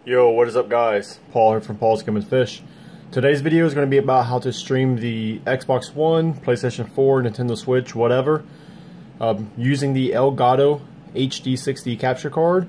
Yo, what is up guys? Paul here from Paul's Come and Fish. Today's video is going to be about how to stream the Xbox One, PlayStation 4, Nintendo Switch, whatever, using the Elgato HD60 capture card.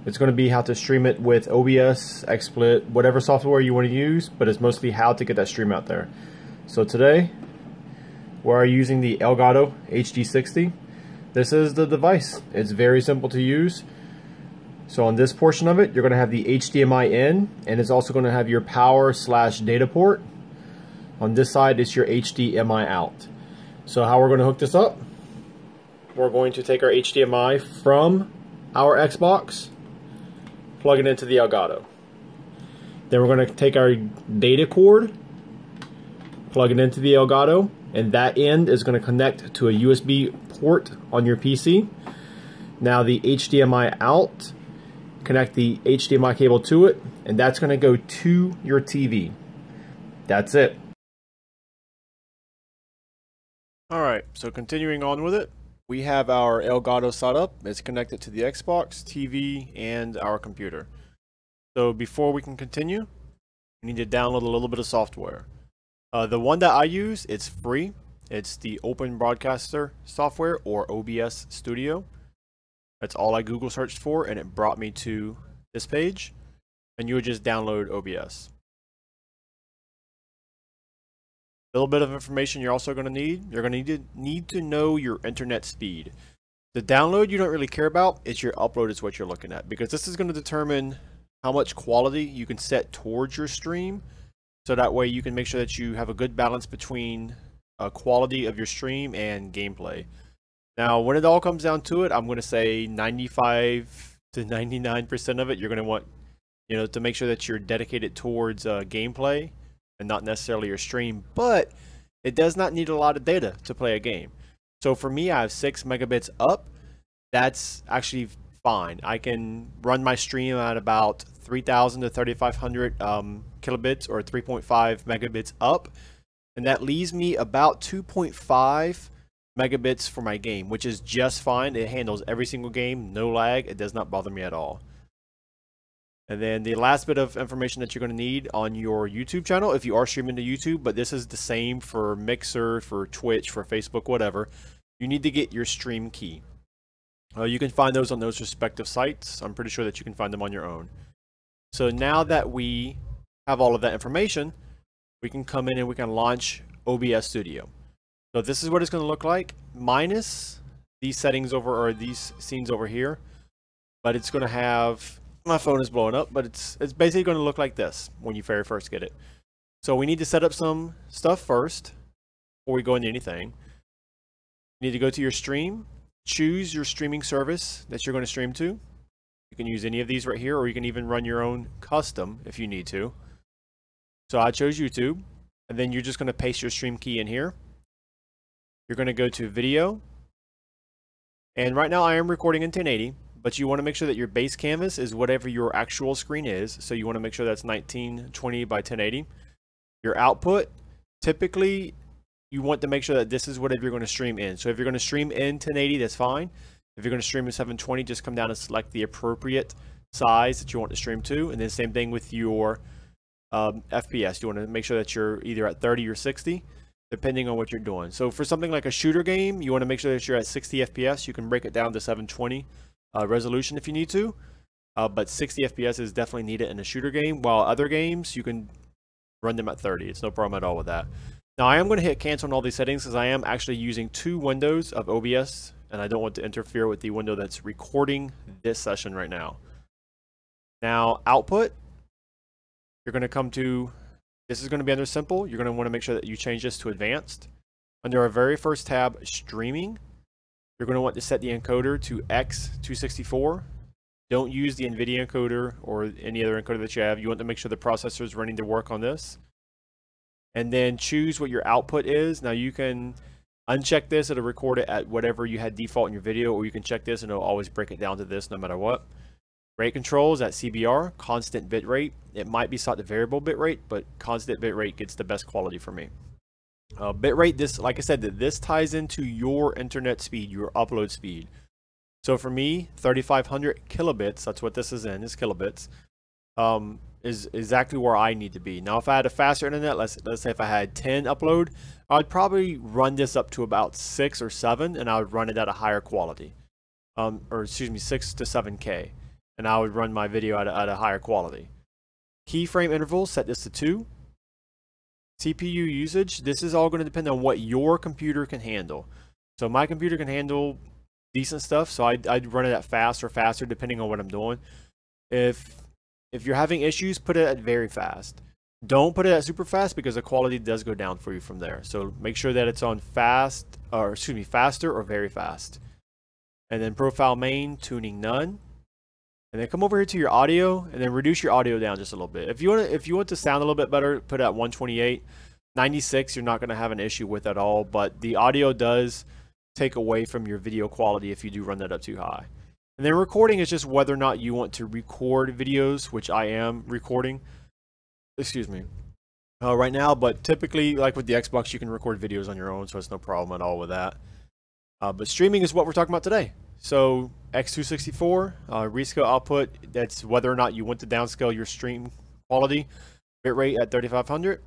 It's going to be how to stream it with OBS, XSplit, whatever software you want to use, but it's mostly how to get that stream out there. So today, we're using the Elgato HD60. This is the device. It's very simple to use. So on this portion of it, you're going to have the HDMI in, and it's also going to have your power/data port. On this side, it's your HDMI out. So how we're going to hook this up? We're going to take our HDMI from our Xbox, plug it into the Elgato. Then we're going to take our data cord, plug it into the Elgato, and that end is going to connect to a USB port on your PC. Now the HDMI out, connect the HDMI cable to it, and that's going to go to your TV. That's it. Alright, so continuing on with it, we have our Elgato set up. It's connected to the Xbox, TV, and our computer. So before we can continue, we need to download a little bit of software. The one that I use, it's free. It's the Open Broadcaster software, or OBS Studio. That's all I Google searched for, and it brought me to this page. And you would just download OBS. A little bit of information you're also going to need. You're going to need to know your internet speed. The download you don't really care about. It's your upload is what you're looking at, because this is going to determine how much quality you can set towards your stream. So that way you can make sure that you have a good balance between quality of your stream and gameplay. Now, when it all comes down to it, I'm going to say 95 to 99% of it, you're going to want, to make sure that you're dedicated towards gameplay and not necessarily your stream. But it does not need a lot of data to play a game. So for me, I have 6 megabits up. That's actually fine. I can run my stream at about 3,000 to 3,500 kilobits, or 3.5 megabits up. And that leaves me about 2.5 megabits for my game, which is just fine. It handles every single game, no lag. It does not bother me at all. And then the last bit of information that you're going to need on your YouTube channel, if you are streaming to YouTube, but this is the same for Mixer, for Twitch, for Facebook, whatever, you need to get your stream key. You can find those on those respective sites. I'm pretty sure that you can find them on your own. So now that we have all of that information, we can come in and we can launch OBS Studio. So this is what it's going to look like, minus these settings over, or these scenes over here. But it's going to have, my phone is blowing up, but it's basically going to look like this when you very first get it. So we need to set up some stuff first before we go into anything. You need to go to your stream, choose your streaming service that you're going to stream to. You can use any of these right here, or you can even run your own custom if you need to. So I chose YouTube, and then you're just going to paste your stream key in here. You're going to go to video, and right now I am recording in 1080, but you want to make sure that your base canvas is whatever your actual screen is. So you want to make sure that's 1920 by 1080. Your output, typically you want to make sure that this is whatever you're going to stream in. So if you're going to stream in 1080, that's fine. If you're going to stream in 720, just come down and select the appropriate size that you want to stream to. And then same thing with your FPS. You want to make sure that you're either at 30 or 60. Depending on what you're doing. So for something like a shooter game, you want to make sure that you're at 60 FPS. You can break it down to 720 resolution if you need to. But 60 FPS is definitely needed in a shooter game, while other games, you can run them at 30. It's no problem at all with that. Now, I am going to hit cancel on all these settings because I am actually using 2 windows of OBS, and I don't want to interfere with the window that's recording this session right now. Now, output, you're going to come to, this is going to be under simple. You're going to want to make sure that you change this to advanced. Under our very first tab, streaming, you're going to want to set the encoder to X264. Don't use the NVIDIA encoder or any other encoder that you have. You want to make sure the processor is running to work on this. And then choose what your output is. Now you can uncheck this. It'll record it at whatever you had default in your video, or you can check this and it'll always break it down to this no matter what. Rate controls at CBR, constant bit rate. It might be set to variable bit rate, but constant bit rate gets the best quality for me. Bit rate, this, like I said, this ties into your internet speed, your upload speed. So for me, 3,500 kilobits, that's what this is in, is kilobits. is exactly where I need to be. Now, if I had a faster internet, let's say if I had 10 upload, I'd probably run this up to about 6 or 7, and I would run it at a higher quality. Or excuse me, 6 to 7K, and I would run my video at a higher quality. Keyframe intervals, set this to 2. CPU usage, this is all going to depend on what your computer can handle. So my computer can handle decent stuff, so I'd run it at fast or faster depending on what I'm doing. If you're having issues, put it at very fast. Don't put it at super fast because the quality does go down for you from there. So make sure that it's on fast, or excuse me, faster or very fast. And then profile main, tuning none. And then come over here to your audio and then reduce your audio down just a little bit. If you want to sound a little bit better, put it at 128. 96 you're not going to have an issue with at all, but the audio does take away from your video quality if you do run that up too high. And then recording is just whether or not you want to record videos, which I am recording. Excuse me. Right now, but typically, like with the Xbox, you can record videos on your own, so it's no problem at all with that. But streaming is what we're talking about today. So X264, rescale output, that's whether or not you want to downscale your stream quality, bitrate at 3500,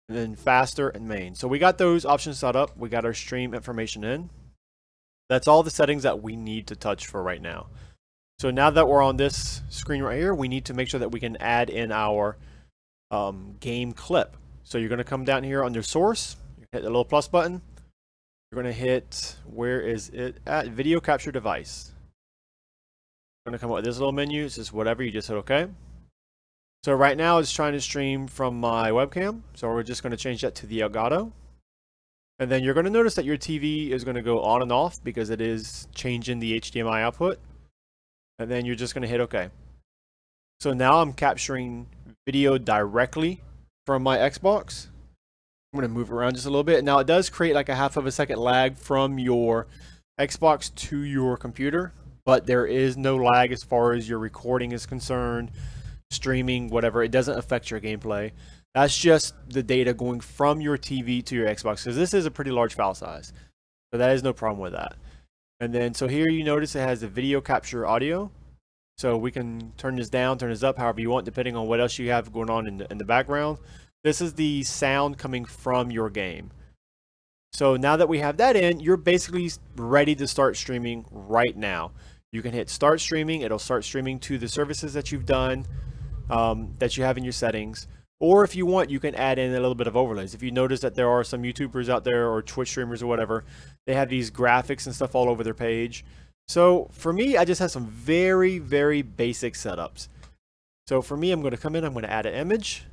and then faster and main. So we got those options set up. We got our stream information in. That's all the settings that we need to touch for right now. So now that we're on this screen right here, we need to make sure that we can add in our game clip. So you're going to come down here under source, hit the little plus button. You're going to hit, where is it at? Video capture device. Going to come up with this little menu. It says whatever, you just hit OK. So right now it's trying to stream from my webcam. So we're just going to change that to the Elgato. And then you're going to notice that your TV is going to go on and off because it is changing the HDMI output. And then you're just going to hit OK. So now I'm capturing video directly from my Xbox. I'm going to move around just a little bit. Now it does create like a half of a second lag from your Xbox to your computer, but there is no lag as far as your recording is concerned, streaming, whatever. It doesn't affect your gameplay. That's just the data going from your TV to your Xbox, because this is a pretty large file size. So that is no problem with that. And then, so here you notice it has the video capture audio. So we can turn this down, turn this up, however you want, depending on what else you have going on in the background. This is the sound coming from your game. So now that we have that in, you're basically ready to start streaming right now. You can hit start streaming. It'll start streaming to the services that you've done, that you have in your settings. Or if you want, you can add in a little bit of overlays. If you notice that there are some YouTubers out there or Twitch streamers or whatever, they have these graphics and stuff all over their page. So for me, I just have some very, very basic setups. So for me, I'm going to come in, I'm going to add an image.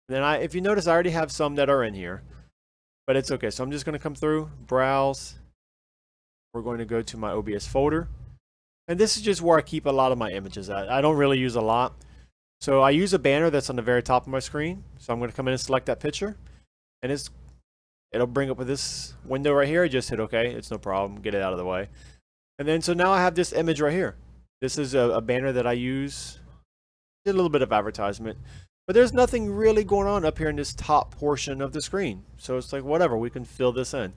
And then if you notice, I already have some that are in here, but it's okay. So I'm just going to come through, browse. We're going to go to my OBS folder. And this is just where I keep a lot of my images at. I don't really use a lot. So I use a banner that's on the very top of my screen. So I'm going to come in and select that picture. And it'll bring up with this window right here. I just hit OK. It's no problem. Get it out of the way. And then so now I have this image right here. This is a banner that I use. Did a little bit of advertisement. But there's nothing really going on up here in this top portion of the screen. So it's like, whatever, we can fill this in.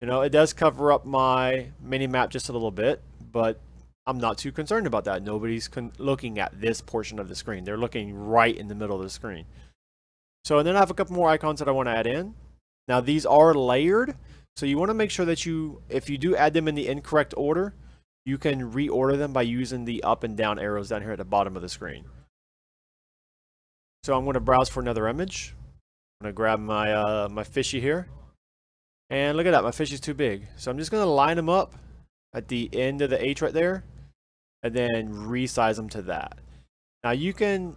You know, it does cover up my mini map just a little bit, but I'm not too concerned about that. Nobody's looking at this portion of the screen. They're looking right in the middle of the screen. So, and then I have a couple more icons that I want to add in. Now, these are layered. So you want to make sure that if you do add them in the incorrect order, you can reorder them by using the up and down arrows down here at the bottom of the screen. So I'm going to browse for another image. I'm going to grab my my fishy here. And look at that, my fish is too big. So I'm just going to line them up at the end of the H right there. And then resize them to that. Now you can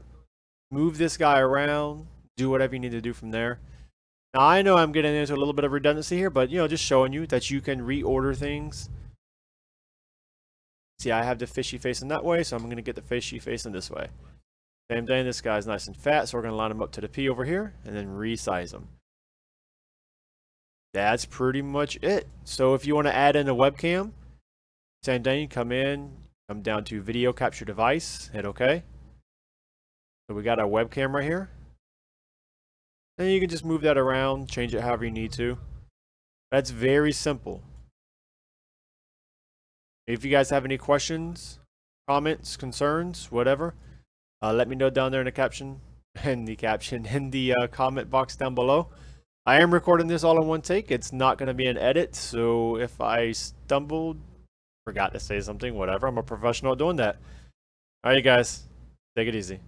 move this guy around, do whatever you need to do from there. Now I know I'm getting into a little bit of redundancy here, but you know, just showing you that you can reorder things. See, I have the fishy facing that way, so I'm going to get the fishy facing this way. Same thing, this guy's nice and fat, so we're going to line him up to the P over here, and then resize him. That's pretty much it. So if you want to add in a webcam, same thing, come in, come down to video capture device, hit OK. So we got our webcam right here. Then you can just move that around, change it however you need to. That's very simple. If you guys have any questions, comments, concerns, whatever, let me know down there in the caption, in the comment box down below. I am recording this all in one take. It's not going to be an edit, so if I stumbled, forgot to say something, whatever, I'm a professional at doing that. All right, you guys, take it easy.